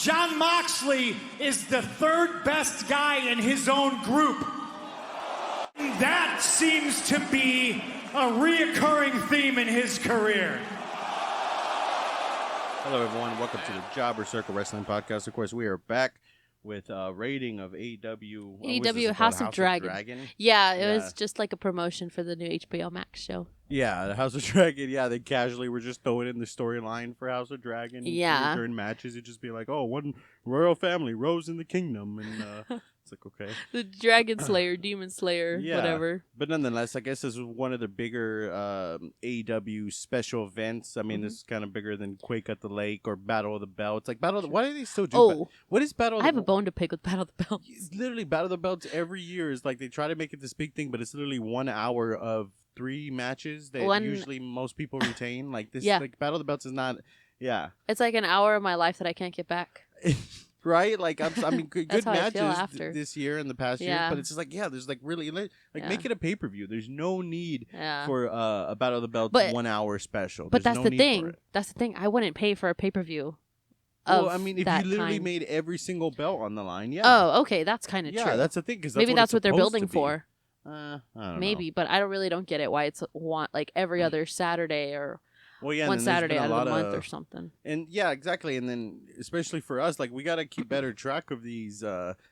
Jon Moxley is the third best guy in his own group. That seems to be a reoccurring theme in his career. Hello, everyone. Welcome to the Jobber Circle Wrestling Podcast. Of course, we are back with a rating of AEW House of Dragon. Yeah, it was just like a promotion for the new HBO Max show. Yeah, the House of Dragon. Yeah, they casually were just throwing in the storyline for House of Dragon. Yeah. During matches, it'd just be like, oh, one royal family rose in the kingdom. And it's like, okay. The Dragon Slayer, Demon Slayer, whatever. But nonetheless, I guess this is one of the bigger AEW special events. I mean, this is kind of bigger than Quake at the Lake or Battle of the Belts. Like, why do they still do what is Battle of the I have a bone to pick with Battle of the Belts. It's literally Battle of the Belts every year is like they try to make it this big thing, but it's literally 1 hour of 3 matches that usually most people retain. Like this, like Battle of the Belts is not. Yeah, it's like an hour of my life that I can't get back. Right? Like I mean, good matches this year and the past year, but it's just like there's like really make it a pay-per-view. There's no need for a Battle of the Belts 1 hour special. But that's the thing. That's the thing. I wouldn't pay for a pay-per-view. Well, I mean, if you literally made every single belt on the line, Oh, okay, that's kind of true. Yeah, that's the thing. Maybe that's what they're building for. I don't know. But I really don't get it why it's like every other Saturday or one Saturday out of the month or something. And yeah, exactly. And then especially for us, like we got to keep better track of these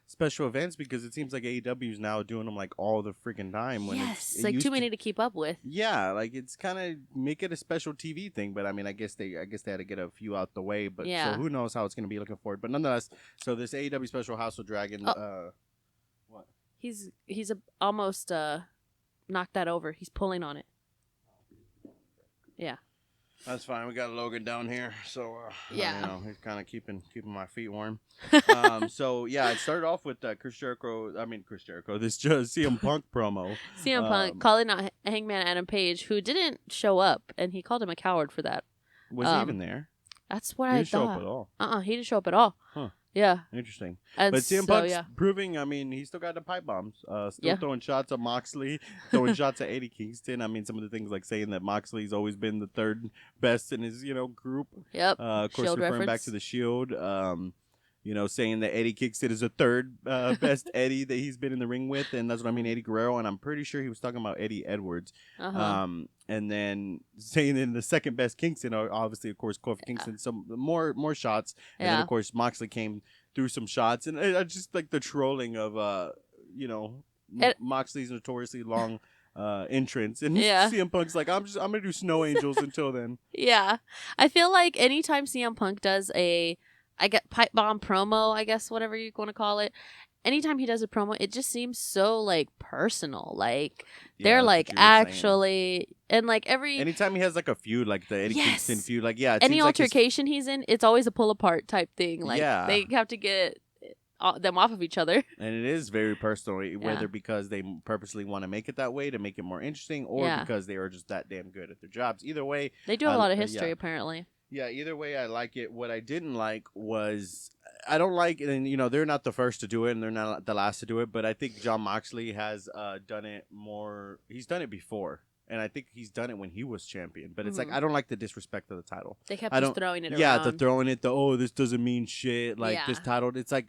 special events because it seems like AEW is now doing them like all the freaking time. When it's like too many to keep up with. Yeah, like it's kind of make it a special TV thing. But I mean, I guess they had to get a few out the way. But so who knows how it's going to be looking forward. But nonetheless, so this AEW special House of Dragon. What? He's almost knocked that over. He's pulling on it. Yeah. That's fine. We got Logan down here, so he's kind of keeping my feet warm. So yeah, it started off with Chris Jericho. This just CM Punk promo. CM Punk calling out Hangman Adam Page, who didn't show up, and he called him a coward for that. Was he even there? That's what I thought. He didn't show up at all. He didn't show up at all. Huh. Yeah. Interesting. And but CM Punk's proving, I mean, he still got the pipe bombs. Still throwing shots at Moxley, throwing shots at Eddie Kingston. I mean, some of the things like saying that Moxley's always been the third best in his, group. Yep. Of course, Shield referring back to the Shield. Saying that Eddie Kingston is the third best Eddie that he's been in the ring with. And that's what I mean, Eddie Guerrero. And I'm pretty sure he was talking about Eddie Edwards. And then saying in the second best Kingston, obviously, of course, Kofi Kingston, some more shots. And then, of course, Moxley came through some shots. And I just like the trolling of, Moxley's notoriously long entrance. And CM Punk's like, I'm going to do Snow Angels until then. Yeah. I feel like anytime CM Punk does I get pipe bomb promo, I guess, whatever you want to call it. Anytime he does a promo, it just seems so like personal. Like they're like actually, and like anytime he has like a feud, like the Eddie Kingston feud, like any altercation he's in, it's always a pull apart type thing. Like they have to get them off of each other. And it is very personal, whether because they purposely want to make it that way to make it more interesting, or because they are just that damn good at their jobs. Either way, they do a lot of history apparently. Yeah, either way, I like it. What I didn't like was, I don't like, and they're not the first to do it, and they're not the last to do it, but I think Jon Moxley has done it more. He's done it before, and I think he's done it when he was champion. But it's like, I don't like the disrespect of the title. They kept just throwing it around. Yeah, throwing it, this doesn't mean shit. Like, this title, it's like,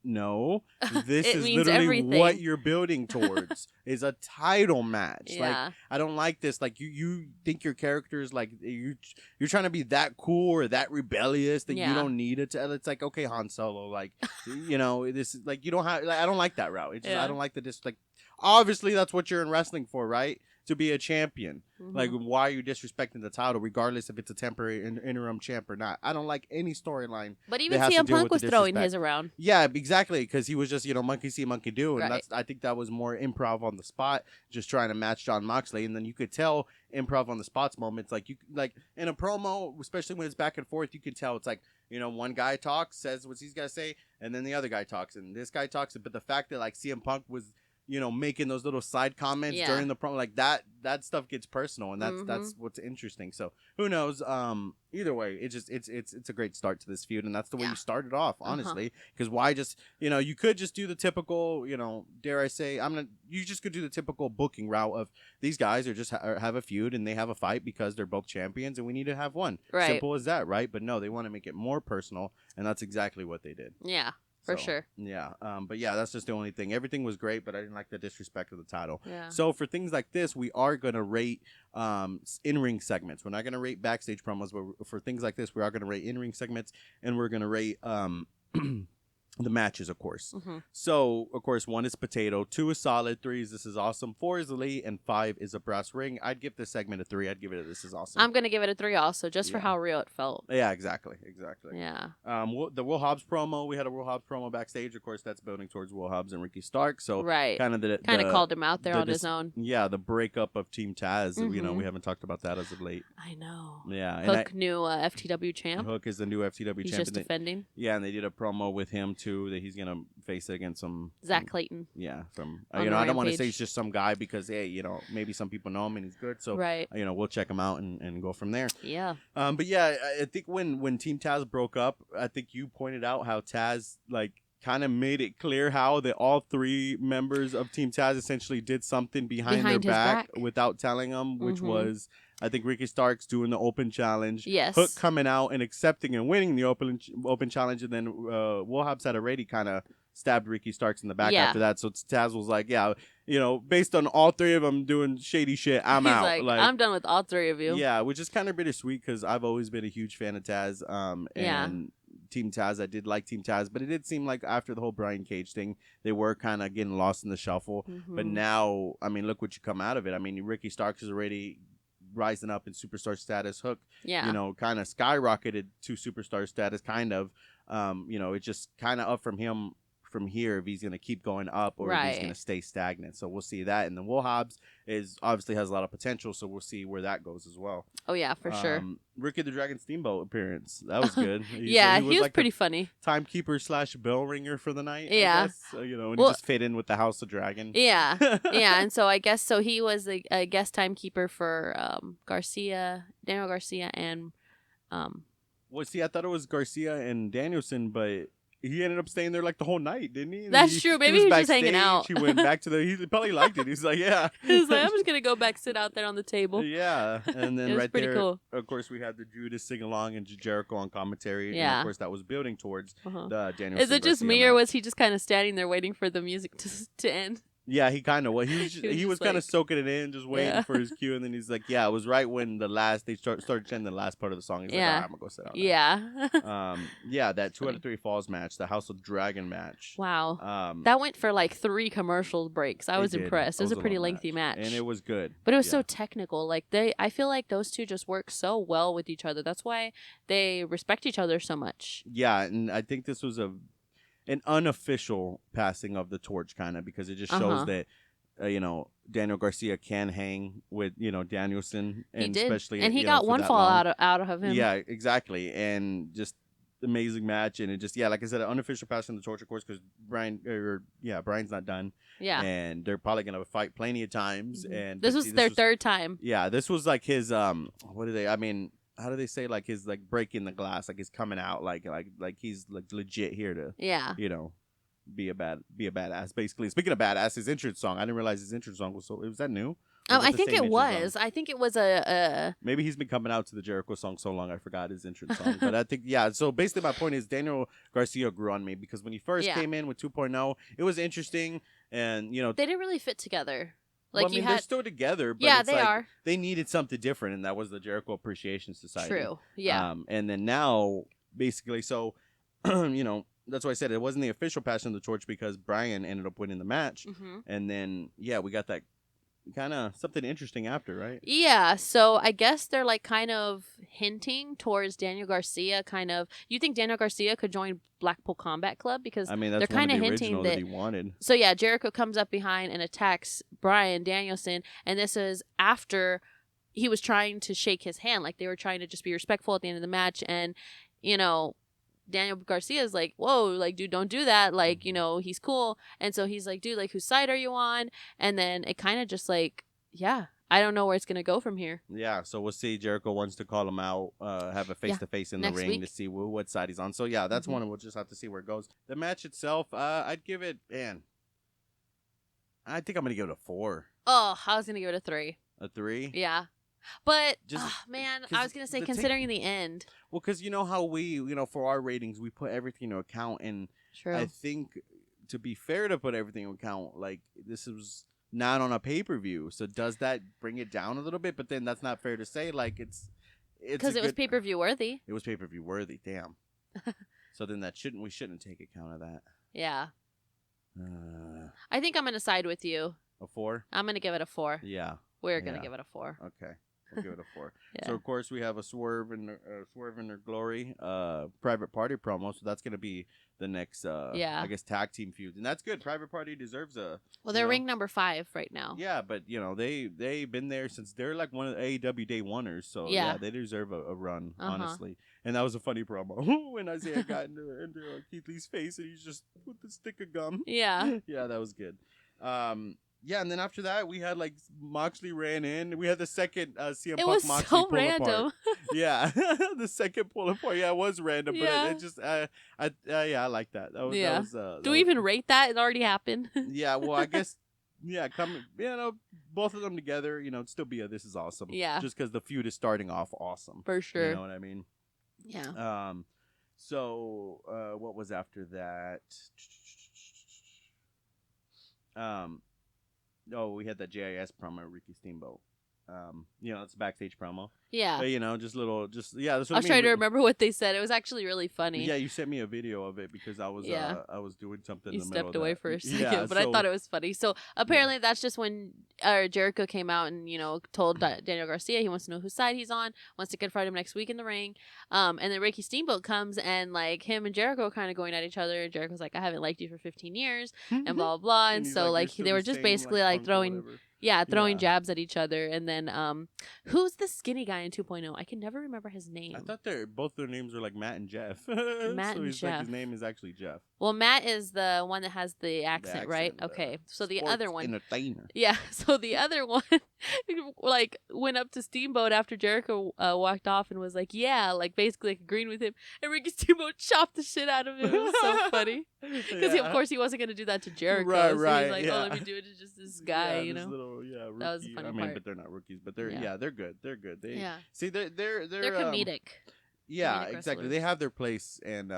no, this is literally everything. What you're building towards is a title match. Like, I don't like this. Like, you think your character is like you're trying to be that cool or that rebellious that you don't need it. It's like, okay, Han Solo, like this is like you don't have. Like, I don't like that route. It's just, I don't like the like. Obviously, that's what you're in wrestling for, right? To be a champion. Like, why are you disrespecting the title, regardless if it's a temporary interim champ or not? I don't like any storyline. But even CM Punk was throwing his around. Yeah, exactly, because he was just, monkey see, monkey do. And I think that was more improv on the spot, just trying to match Jon Moxley. And then you could tell improv on the spots moments. Like, in a promo, especially when it's back and forth, you can tell it's like, one guy talks, says what he's got to say, and then the other guy talks, and this guy talks. But the fact that, like, CM Punk was making those little side comments during the promo, like that stuff gets personal, and that's what's interesting. So who knows? Either way, it's a great start to this feud, and that's the way you started off, honestly. Because why just you could just do the typical, dare I say, you just could do the typical booking route of these guys are just have a feud and they have a fight because they're both champions and we need to have one. Right. Simple as that, right? But no, they want to make it more personal, and that's exactly what they did. Yeah. For sure. Yeah. But yeah, that's just the only thing. Everything was great, but I didn't like the disrespect of the title. Yeah. So for things like this, we are going to rate in-ring segments. We're not going to rate backstage promos, but for things like this, we are going to rate in-ring segments, and we're going to rate the matches, of course. So, of course, 1 is potato, 2 is solid, 3 is this is awesome, 4 is elite, and 5 is a brass ring. I'd give this segment a 3. I'd give it a this is awesome. I'm going to give it a 3 also, just for how real it felt. Yeah, exactly. Yeah. The Will Hobbs promo, we had a Will Hobbs promo backstage. Of course, that's building towards Will Hobbs and Ricky Starks. So, kind of called him out there on his own. Yeah, the breakup of Team Taz. We haven't talked about that as of late. I know. Yeah. Hook, new FTW champ. Hook is the new FTW champ. He's just defending. Yeah, and they did a promo with him, too, that he's going to face it against some Zach Clayton. Yeah, from I don't want to say it's just some guy because hey, maybe some people know him and he's good, so we'll check him out and go from there. Yeah. But yeah, I think when Team Taz broke up, I think you pointed out how Taz kind of made it clear how all 3 members of Team Taz essentially did something behind their back without telling them, which was I think Ricky Starks doing the open challenge. Yes. Hook coming out and accepting and winning the open challenge, and then Will Hobbs had already kind of stabbed Ricky Starks in the back after that. So Taz was like, based on all 3 of them doing shady shit, I'm out. Like, I'm done with all 3 of you. Yeah, which is kind of bittersweet because I've always been a huge fan of Taz. And Team Taz, I did like Team Taz, but it did seem like after the whole Brian Cage thing, they were kind of getting lost in the shuffle. But now, I mean, look what you come out of it. I mean, Ricky Starks is already rising up in superstar status. Hook, kind of skyrocketed to superstar status, kind of. It's just kind of up from him from here if he's going to keep going up or if he's going to stay stagnant. So we'll see that. And then Will Hobbs obviously has a lot of potential, so we'll see where that goes as well. Oh, yeah, for sure. Ricky the Dragon Steamboat appearance. That was good. He was pretty funny. Timekeeper / bell ringer for the night. Yeah. I guess. And he just fit in with the House of Dragon. Yeah. Yeah. And so I guess he was a guest timekeeper for Daniel Garcia and well, see, I thought it was Garcia and Danielson, but he ended up staying there like the whole night, didn't he? That's true. Maybe he was just hanging out. He went back to he probably liked it. He's like, yeah. He's like, I'm just going to go back, sit out there on the table. Yeah. And then right there, cool. Of course, we had the Judas sing along and Jericho on commentary. Yeah. And of course, that was building towards the Danielson. Is it just Garcia me match. or was he just kind of standing there waiting for the music to end? Yeah, he kind of was. He was kind of soaking it in, just waiting for his cue, and then he's like, "Yeah, it was right when they started chanting the last part of the song." He's like, "All right, I'm gonna go sit down." Yeah. That 2 out of 3 falls match, the House of Dragon match. Wow. That went for like 3 commercial breaks. I was impressed. It was a pretty lengthy match, and it was good. But it was so technical. Like I feel like those 2 just work so well with each other. That's why they respect each other so much. Yeah, and I think this was an unofficial passing of the torch, kind of, because it just shows that Daniel Garcia can hang with Danielson, and he did. Especially and he got one fall out of him. Yeah, exactly, and just amazing match, and it just like I said, an unofficial passing of the torch, of course, because Brian's not done. Yeah, and they're probably gonna fight plenty of times, and this was their 3rd time. Yeah, this was like his how do they say, like his breaking the glass, like he's coming out like he's like legit here to be a badass, basically. Speaking of badass, his entrance song, I didn't realize his entrance song was that new? I think it was. I think it was a maybe he's been coming out to the Jericho song so long I forgot his entrance song. But I think so basically my point is Daniel Garcia grew on me because when he first came in with 2.0, it was interesting, and they didn't really fit together. Like they're still together, but it's they are. They needed something different, and that was the Jericho Appreciation Society. True. Yeah. And then now, basically, so, that's why I said it wasn't the official passing of the torch because Brian ended up winning the match. And then, we got that kind of something interesting after, right? Yeah. So I guess they're like kind of hinting towards Daniel Garcia. You think Daniel Garcia could join Blackpool Combat Club? Because that's they're kind of hinting that he wanted. So Jericho comes up behind and attacks Brian Danielson, and this is after he was trying to shake his hand. Like they were trying to just be respectful at the end of the match, and Daniel Garcia is like, whoa, like, dude, don't do that. Like, you know, he's cool. And so he's like, dude, like, whose side are you on? And then it kind of just like, yeah, I don't know where it's going to go from here. Yeah, so we'll see. Jericho wants to call him out, have a face-to-face in the Next ring week. to see what side he's on. So, yeah, that's one. We'll just have to see where it goes. The match itself, I'd give it, man, I think I'm going to give it a 4. Oh, I was going to give it a 3. A 3? Yeah. But, Just, man, I was going to say, considering the end. Well, because you know how we, you know, for our ratings, we put everything into account. And True. I think, to be fair to put everything into account, like, this was not on a pay-per-view. So does that bring it down a little bit? But then that's not fair to say. Like, it's because it was pay-per-view worthy. It was pay-per-view worthy. Damn. So then we shouldn't take account of that. Yeah. I think I'm going to side with you. A 4? I'm going to give it a 4. Yeah. We're going to give it a 4. Okay. We'll give it a 4. Yeah. So, of course, we have a Swerve in their glory Private Party promo. So that's going to be the next, I guess, tag team feud. And that's good. Private Party deserves a... Well, they're ring number 5 right now. Yeah, but, you know, they've been there since they're like one of the AEW Day Oneers. So, yeah they deserve a run, honestly. And that was a funny promo. When Isaiah got into Keith Lee's face and he's just with the stick of gum. Yeah. Yeah, that was good. Yeah, and then after that, we had, like, Moxley ran in. We had the second CM Punk Moxley so pull random. apart. Yeah, the second pull apart. Yeah, it was random, but it just, I like that. That was, Do we even rate that? It already happened. Yeah, well, I guess, both of them together, it'd still be this is awesome. Yeah. Just because the feud is starting off awesome. For sure. You know what I mean? Yeah. So, what was after that? Oh, we had that JIS promo, Ricky Steamboat. It's a backstage promo. Yeah. But, that's what I was trying to remember what they said. It was actually really funny. Yeah, you sent me a video of it because I was doing something in the middle of stepped away that. for a second, but I thought it was funny. So apparently that's just when Jericho came out and, told Daniel Garcia he wants to know whose side he's on, wants to confront him next week in the ring. And then Ricky Steamboat comes and, like, him and Jericho kind of going at each other. Jericho's like, I haven't liked you for 15 years and blah, blah, blah. And so, like they were just basically, like, throwing jabs at each other. And then who's the skinny guy in 2.0? I can never remember his name. I thought both their names were like Matt and Jeff. Matt and Jeff. Like, his name is actually Jeff. Well, Matt is the one that has the accent, right? Okay. So the other one. Entertainer. Yeah. So the other one, like, went up to Steamboat after Jericho walked off and was like, yeah, like, basically, like, agreeing with him. And Ricky Steamboat chopped the shit out of him. It was so funny. Because, of course, he wasn't going to do that to Jericho. Right, so right. He's like, let me do it to just this guy, This little, rookie. That was the funny part. But they're not rookies. But they're they're good. They're good. See, they're comedic. Yeah, comedic exactly. wrestlers. They have their place, and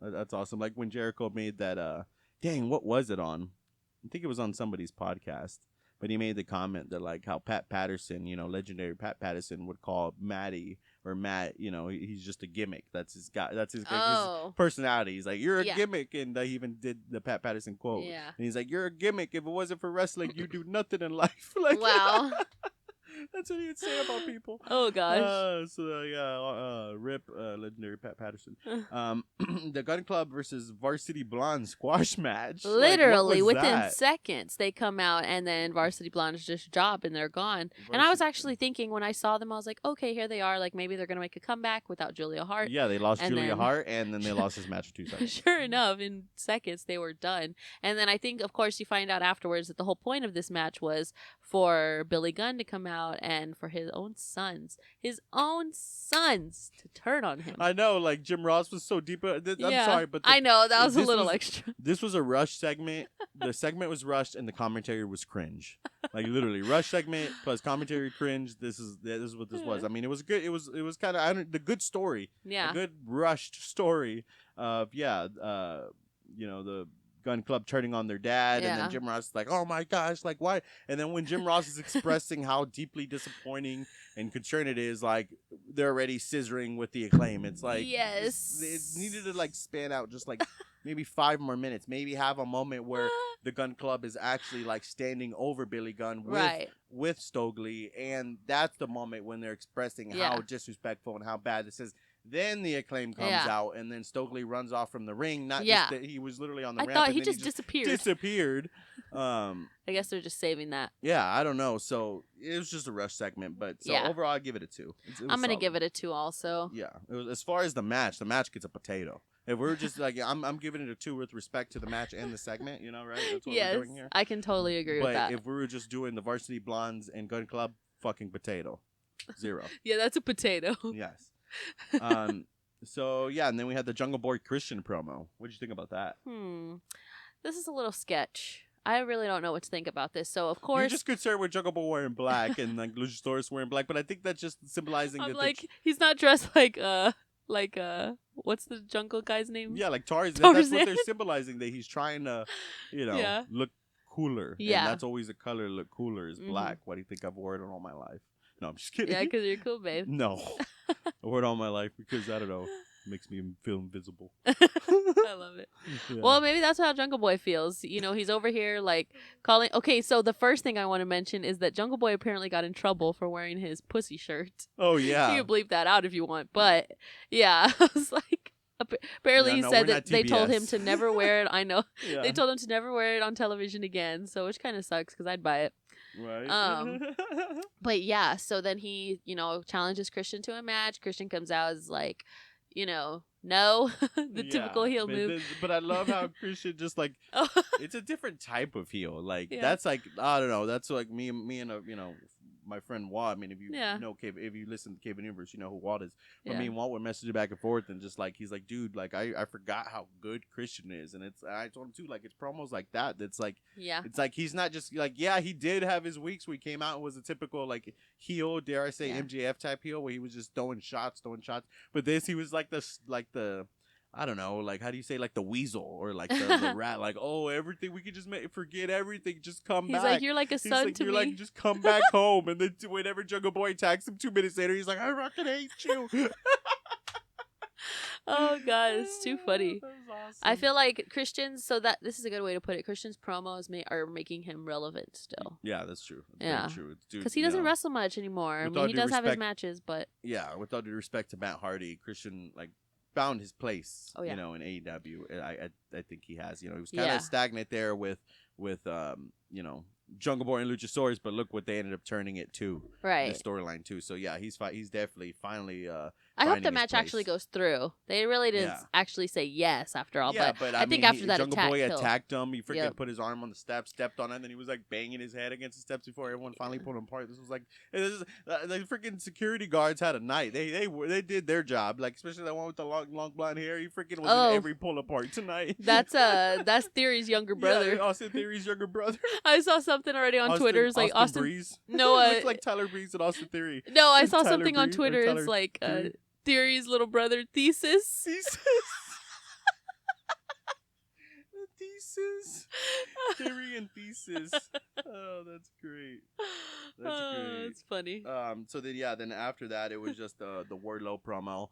that's awesome. Like when Jericho made that. Dang, what was it on? I think it was on somebody's podcast. But he made the comment that, like, how Pat Patterson, legendary Pat Patterson would call Matty or Matt, he's just a gimmick. That's his guy. That's his personality. He's like, you're a gimmick. And he even did the Pat Patterson quote. Yeah. And he's like, you're a gimmick. If it wasn't for wrestling, you do nothing in life. Like, wow. That's what he would say about people. Oh, gosh. Rip, legendary Pat Patterson. The Gun Club versus Varsity Blonde squash match. Literally, within seconds, they come out, and then Varsity Blondes just drop, and they're gone. And I was actually thinking, when I saw them, I was like, okay, here they are. Like, maybe they're going to make a comeback without Julia Hart. Yeah, they lost Julia Hart, and then they lost his match in 2 seconds. Sure enough, in seconds, they were done. And then I think, of course, you find out afterwards that the whole point of this match was for Billy Gunn to come out and for his own sons to turn on him. I know, like, Jim Ross was so deep. I'm sorry, but I know, that was a little extra. This was a rush segment. The segment was rushed, and the commentary was cringe. Like, literally, rush segment plus commentary cringe. This is what this was. I mean, it was good. It was kind of the good story. Yeah, a good rushed story of the Gun Club turning on their dad, and then Jim Ross is like, oh my gosh, like, why? And then when Jim Ross is expressing how deeply disappointing and concerned it is, like, they're already scissoring with the Acclaim. It's like, it needed to, like, span out just like maybe 5 more minutes, maybe have a moment where the Gun Club is actually, like, standing over Billy Gunn with Stokely, and that's the moment when they're expressing how disrespectful and how bad this is. Then the Acclaim comes out, and then Stokely runs off from the ring. Not just that he was literally on the ramp. I thought and he then just disappeared. Disappeared. I guess they're just saving that. Yeah, I don't know. So it was just a rush segment, but overall, I give it a 2. I'm gonna give it a 2 also. Yeah, it was, as far as the match gets a potato. If we're just like, I'm giving it a 2 with respect to the match and the segment, right? That's what we're doing here. I can totally agree with that. But if we were just doing the Varsity Blondes and Gun Club, fucking potato. 0. Yeah, that's a potato. Yes. So yeah, and then we had the Jungle Boy Christian promo. What did you think about that? This is a little sketch. I really don't know what to think about this. So of course, you're just concerned with Jungle Boy wearing black and like Luchasaurus wearing black, but I think that's just symbolizing that he's not dressed like what's the jungle guy's name? Yeah, like Tarzan. That's what they're symbolizing, that he's trying to, look cooler. Yeah, and that's always a color look cooler is black. Why do you think I've worn it all my life? No, I'm just kidding. Yeah, because you're cool, babe. No, I wore it all my life because I don't know, makes me feel invisible. I love it. Yeah. Well, maybe that's how Jungle Boy feels. He's over here like calling. Okay, so the first thing I want to mention is that Jungle Boy apparently got in trouble for wearing his pussy shirt. Oh yeah, you can bleep that out if you want, but yeah, I was like. Apparently, he said that they told him to never wear it. I know. Yeah. They told him to never wear it on television again, so which kind of sucks because I'd buy it. Right. But yeah, so then he, challenges Christian to a match. Christian comes out as like, no, the typical heel move. But I love how Christian just like, it's a different type of heel. Like that's like, I don't know. That's like me and my friend Walt. I mean, if you if you listen to CayVin Universe, you know who Walt is. But me and Walt would message back and forth, and just like he's like, dude, like I forgot how good Christian is, and I told him too, like it's promos like that. That's like, it's like he's not just like, he did have his weeks where he came out and was a typical like heel, dare I say MJF type heel, where he was just throwing shots. But this, he was like the I don't know, like, how do you say, like, the weasel or, like, the rat? Like, everything, we could just forget everything, just come back. He's like, you're like a son to me. You're like, just come back home. And then whenever Jungle Boy attacks him 2 minutes later, he's like, I fucking hate you. Oh, God, it's too funny. That was awesome. I feel like Christian's, this is a good way to put it, Christian's promos are making him relevant still. Yeah, that's true. That's very true. Because he doesn't wrestle much anymore. I mean, he does have his matches, but... Yeah, with all due respect to Matt Hardy, Christian, like, found his place, in AEW. I think he has. He was kind of stagnant there with Jungle Boy and Luchasaurus, but look what they ended up turning it to. Right. The storyline too. So yeah, he's definitely finally. I hope the match actually goes through. They really didn't actually say yes after all. Yeah, but I think after that Jungle Boy attacked him. He freaking put his arm on the steps, stepped on it, and then he was like banging his head against the steps before everyone finally pulled him apart. This was like, the freaking security guards had a night. They did their job. Like especially that one with the long blonde hair. He freaking was in every pull apart tonight. That's Theory's younger brother. Yeah, Austin Theory's younger brother. I saw something already on Twitter. It's like Austin Breeze. No, looks like Tyler Breeze and Austin Theory. No, I saw something on Twitter. It's like Theory's little brother Thesis. Thesis. Theory and Thesis. Oh, that's great. That's great. It's funny. So then after that, it was just the Wardlow promo.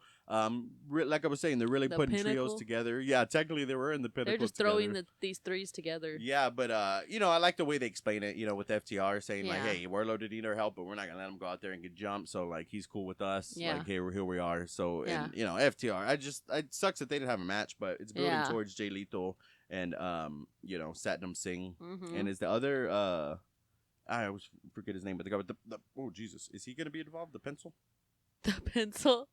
Like I was saying, they're really putting trios together. Yeah, technically they were in the Pinnacle. They're just throwing these threes together. Yeah, but I like the way they explain it. With FTR saying like, hey, Wardlow didn't need our help, but we're not gonna let him go out there and get jumped. So like, he's cool with us. Yeah. Like, here we are. So and FTR. It sucks that they didn't have a match, but it's building towards Jay Lethal and Satnam Singh, and is the other I always forget his name, but the guy with the oh Jesus, is he gonna be involved? The pencil? The pencil?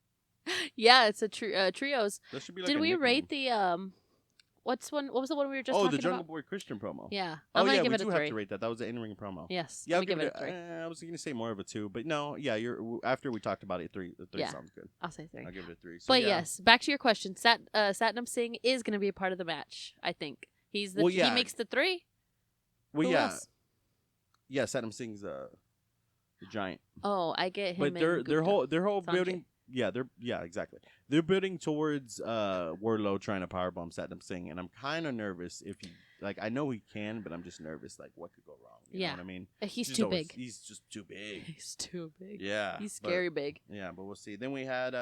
Yeah, it's a trios. That should be like Did we rate the what was the one we were just talking about? Oh, the Jungle Boy Christian promo. Yeah. I'm gonna give it a 3. We do have to rate that. That was an in-ring promo. Yes. Yeah, I'll give it a 3. I was gonna say more of a 2, but no, after we talked about it, 3 sounds good. I'll say 3. I'll give it a 3. So, but yes, back to your question. Satnam Singh is gonna be a part of the match, I think. He makes the 3. Well, Who else? Yeah, Satnam Singh's the giant. Oh, I get him. But their whole building. Yeah, exactly. They're building towards Wardlow trying to powerbomb Satnam Singh, and I'm kind of nervous if he I know he can, but I'm just nervous what could go wrong. You know what I mean? He's too big. He's just too big. He's too big. Yeah, he's scary big. Yeah, but we'll see. Then we had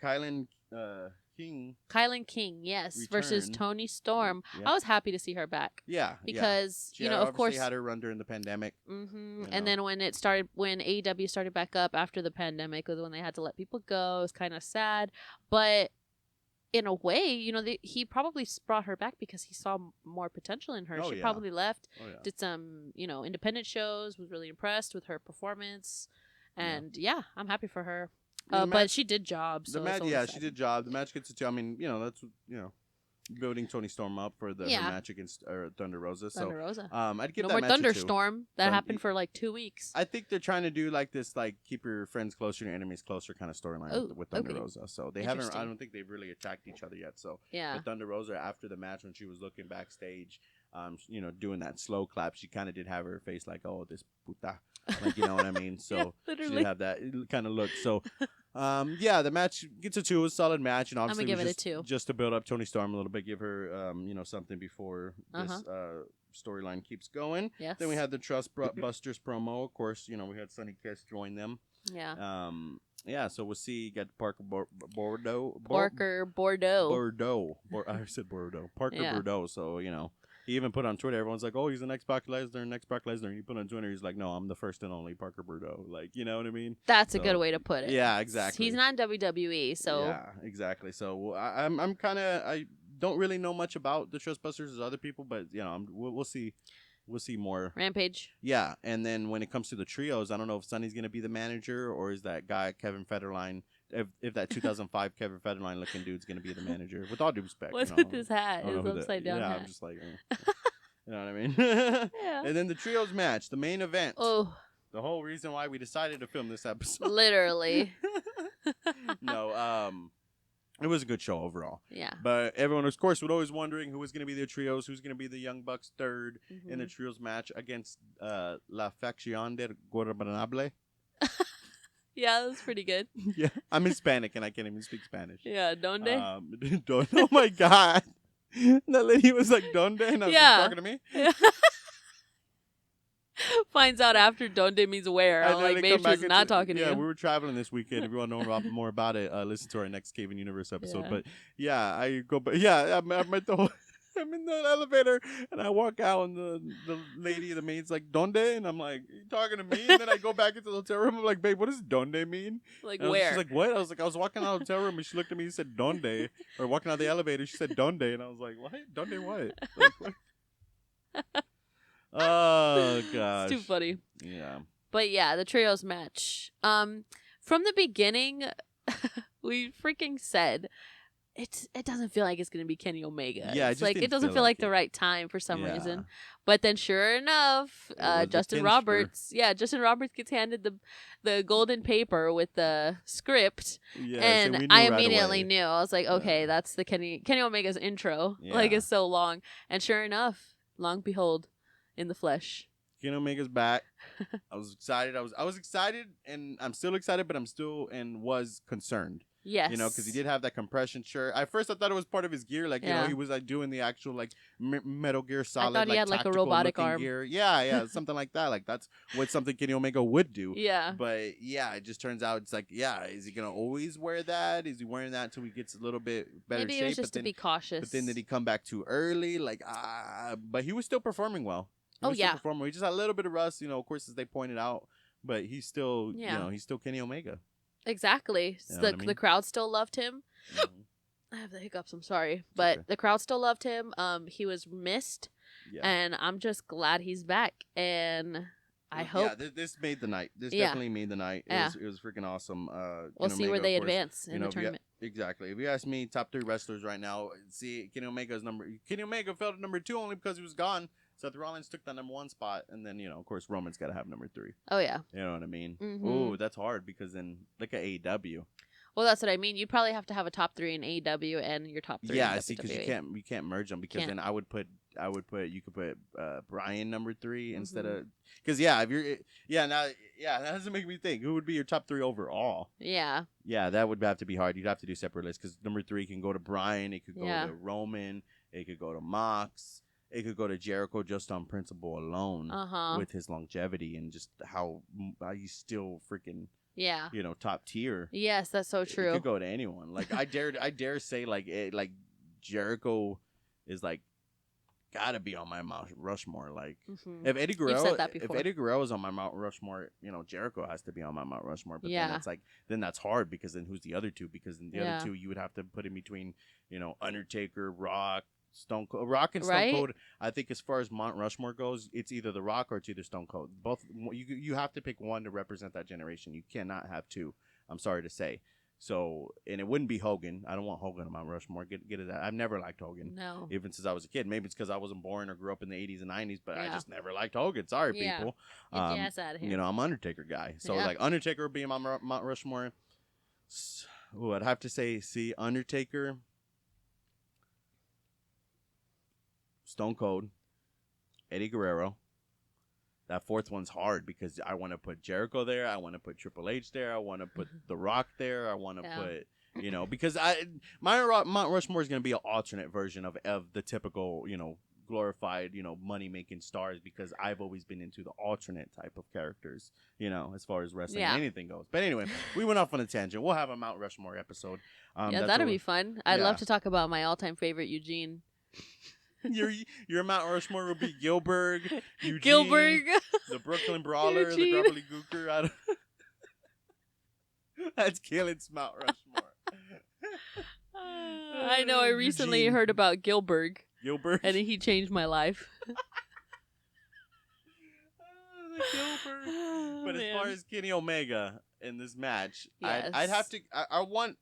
Caylin King. Kylan King, yes, versus Return. Toni Storm. Yeah. I was happy to see her back. Yeah, because She you know, of obviously course, had her run during the pandemic. And then when AEW started back up after the pandemic, was when they had to let people go. It was kind of sad, but in a way, you know, he probably brought her back because he saw more potential in her. She probably left, did some, you know, independent shows, was really impressed with her performance, and I'm happy for her. But she did job. So she did job. The match gets I mean, you know, that's building Toni Storm up for her match against Thunder Rosa. Thunder Rosa. I'd give no that more match Thunderstorm. That happened for like 2 weeks. I think they're trying to do like this, like keep your friends closer, your enemies closer kind of storyline with Thunder Rosa. So they haven't. I don't think they've really attacked each other yet. So with Thunder Rosa after the match when she was looking backstage, you know, doing that slow clap, she kind of did have her face like, oh, this puta, like, you know what I mean. So she did have that kind of look. So. The match gets a 2, a solid match, and obviously I'm gonna give it a 2 just to build up Toni Storm a little bit, give her you know, something before this storyline keeps going. Yes. Then we had the Trust Busters promo. Of course, you know, we had Sonny Kiss join them. Yeah. So we'll see. Got Parker Bordeaux. I said Bordeaux. Parker Bordeaux. So, you know, he even put on Twitter, everyone's like, oh, he's the next Brock Lesnar. And he put on Twitter, he's like, no, I'm the first and only Parker Bordeaux. Like, you know what I mean? That's a good way to put it. Yeah, exactly. He's not in WWE, so. Yeah, exactly. So I'm kind of, I don't really know much about the Trustbusters as other people, but, you know, we'll see. We'll see more. Rampage. Yeah, and then when it comes to the trios, I don't know if Sonny's going to be the manager or is that guy, Kevin Federline, if that 2005 Kevin Federline looking dude's going to be the manager. With all due respect. What's with this hat? His upside down hat. I'm just like, you know what I mean? Yeah. And then the trios match, the main event. Oh. The whole reason why we decided to film this episode. Literally. No, it was a good show overall. Yeah. But everyone, of course, was always wondering who was going to be the trios, who's going to be the Young Bucks third in the trios match against La Facción de Gobernable. Yeah, that was pretty good. Yeah, I'm Hispanic and I can't even speak Spanish. Yeah, donde? Oh my God. That lady was like, donde? And I was talking to me? Yeah. Finds out after donde means where. I'm like, maybe she's not talking to you. Yeah, we were traveling this weekend. If you want to know more about it, listen to our next CayVin Universe episode. Yeah. But yeah, I go, but yeah, I'm in the elevator and I walk out and the lady, the maid's like, donde? And I'm like, you talking to me? And then I go back into the hotel room. I'm like, babe, what does donde mean? Like, and where? She's like, what? I was like, I was walking out of the hotel room and she looked at me and said, donde? Or walking out of the elevator, she said, donde? And I was like, what? Donde what? Like, what? Oh, gosh. It's too funny. Yeah. But yeah, the trios match. From the beginning, we freaking said it doesn't feel like it's gonna be Kenny Omega. Yeah, it's like it doesn't feel like the right time for some reason. But then sure enough, Justin Roberts gets handed the golden paper with the script. Yeah, and so we knew I right immediately away. knew. I was like, okay, that's the Kenny Omega's intro. Like, it's so long. And sure enough, long behold, in the flesh. Kenny Omega's back. I was excited. I was excited, and I'm still excited, but was concerned. Yes. You know, because he did have that compression shirt. At first, I thought it was part of his gear. Like, you know, he was like doing the actual like Metal Gear Solid. I thought he had like a robotic arm. Gear. Yeah, something like that. Like that's what something Kenny Omega would do. Yeah. But yeah, it just turns out it's like, yeah, is he gonna always wear that? Is he wearing that until he gets a little bit better Maybe shape? it was just to be cautious. But then did he come back too early? Like, but he was still performing well. He was still performing. He just had a little bit of rust, you know, of course, as they pointed out. But he's still, you know, he's still Kenny Omega. Exactly. You know The crowd still loved him. Mm-hmm. I have the hiccups. I'm sorry, but the crowd still loved him. He was missed, and I'm just glad he's back. And I hope this made the night. This definitely made the night. It was freaking awesome. We'll see where they advance in the tournament. Exactly. If you ask me, top 3 wrestlers right now, see Kenny Omega fell to number 2 only because he was gone. Seth Rollins took that number 1 spot, and then, you know, of course, Roman's got to have number 3. Oh, yeah. You know what I mean? Mm-hmm. Ooh, that's hard because then look at AEW. Well, that's what I mean. You'd probably have to have a top 3 in AEW and your top 3 in WWE. See, because you can't merge them because then you could put Brian number 3 instead of because if you're that doesn't make me think who would be your top 3 overall. Yeah. Yeah, that would have to be hard. You'd have to do separate lists because number 3 can go to Brian, it could go to Roman, it could go to Mox. It could go to Jericho just on principle alone with his longevity and just how he's still freaking Yeah. top tier. Yes, that's so true. It could go to anyone. Like I dare say like Jericho is like gotta be on my Mount Rushmore. Like if Eddie Guerrero is on my Mount Rushmore, Jericho has to be on my Mount Rushmore. But then it's like that's hard because then who's the other two? Because then the other two you would have to put in between, Undertaker, Rock, Stone Cold. Rock and Stone Cold. I think as far as Mount Rushmore goes, it's either The Rock or it's either Stone Cold. Both you have to pick one to represent that generation. You cannot have two. I'm sorry to say. So, and it wouldn't be Hogan. I don't want Hogan on Mount Rushmore. Get it out. I've never liked Hogan. No. Even since I was a kid. Maybe it's because I wasn't born or grew up in the 80s and 90s, but I just never liked Hogan. Sorry, people. Get your ass out of here. I'm an Undertaker guy. So, like, Undertaker would be on my Mount Rushmore. Ooh, I'd have to say, Undertaker, Stone Cold, Eddie Guerrero. That fourth one's hard because I want to put Jericho there. I want to put Triple H there. I want to put The Rock there. I want to put, because my Mount Rushmore is going to be an alternate version of the typical, glorified, money-making stars because I've always been into the alternate type of characters, as far as wrestling and anything goes. But anyway, we went off on a tangent. We'll have a Mount Rushmore episode. That'll be fun. I'd love to talk about my all-time favorite, Eugene. Your Mount Rushmore will be Gilbert, Eugene, Gilbert, the Brooklyn Brawler, the Grubbly Gooker. That's Kaylin's Mount Rushmore. I know. I recently heard about Gilbert. Gilbert, and he changed my life. Gilbert. But as far as Kenny Omega in this match, I'd have to. I want.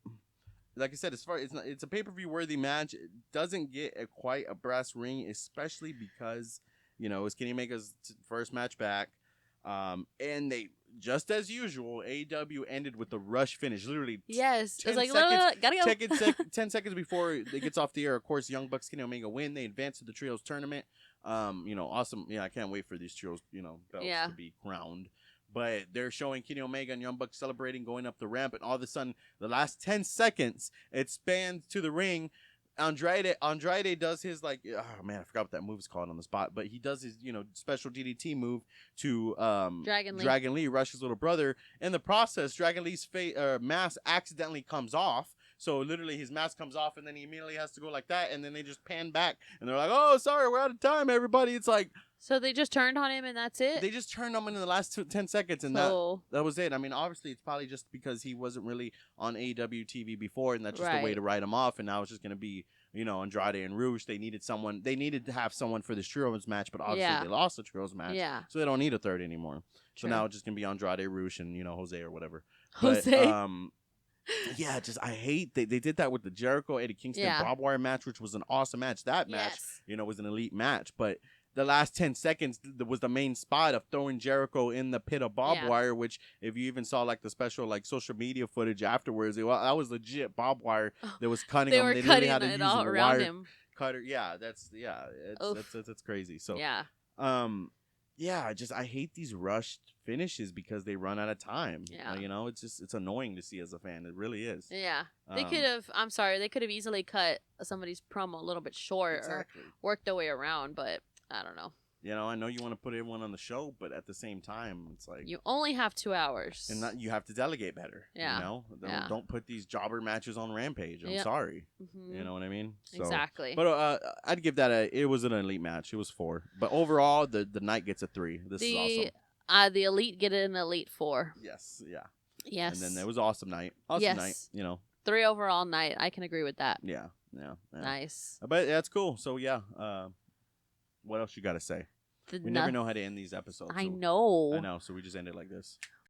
Like I said, as far it's a pay-per-view worthy match. It doesn't get quite a brass ring, especially because it's Kenny Omega's first match back, and they just as usual AEW ended with the rush finish. Literally, yes, 10 it's like seconds, gotta go. 10 seconds before it gets off the air. Of course, Young Bucks, Kenny Omega win. They advance to the trios tournament. Awesome. Yeah, I can't wait for these trios belts to be crowned. But they're showing Kenny Omega and Young Bucks celebrating, going up the ramp, and all of a sudden, the last 10 seconds, it spans to the ring. Andrade does his, like, oh man, I forgot what that move is called on the spot, but he does his, special DDT move to Dragon Lee, Rush's little brother. In the process, Dragon Lee's mask accidentally comes off. So literally his mask comes off and then he immediately has to go like that. And then they just pan back and they're like, oh, sorry, we're out of time, everybody. It's like. So they just turned on him and that's it? They just turned him in the last 10 seconds and that was it. I mean, obviously it's probably just because he wasn't really on AEW TV before and that's just a way to write him off. And now it's just going to be, Andrade and Rush. They needed to have someone for this trios match, but obviously they lost the trios match. Yeah. So they don't need a third anymore. True. So now it's just going to be Andrade, Rush, and, Jose or whatever. Jose? But, yeah, I hate they did that with the Jericho Eddie Kingston barbed wire match, which was an awesome match. That match, was an elite match, but the last 10 seconds was the main spot of throwing Jericho in the pit of barbed wire, which if you even saw like the special like social media footage afterwards, that was legit barbed wire that was cutting they him. Were they cutting had to it use all a around wire him. Cutter. Yeah, that's crazy. So I hate these rushed finishes because they run out of time. Yeah. It's annoying to see as a fan. It really is. Yeah. They could have easily cut somebody's promo a little bit short or worked their way around, but I don't know. I know you want to put everyone on the show, but at the same time, it's like you only have 2 hours, and you have to delegate better. Yeah, don't put these jobber matches on Rampage. I'm sorry, you know what I mean. So, exactly. But I'd give that it was an elite match. It was 4, but overall, the night gets a 3. This is awesome. The elite get an elite 4. Yes, yeah, yes. And then it was awesome night. Awesome night. 3 overall night. I can agree with that. Yeah. Nice. But that's cool. So what else you got to say? We never know how to end these episodes. I know. So we just end it like this.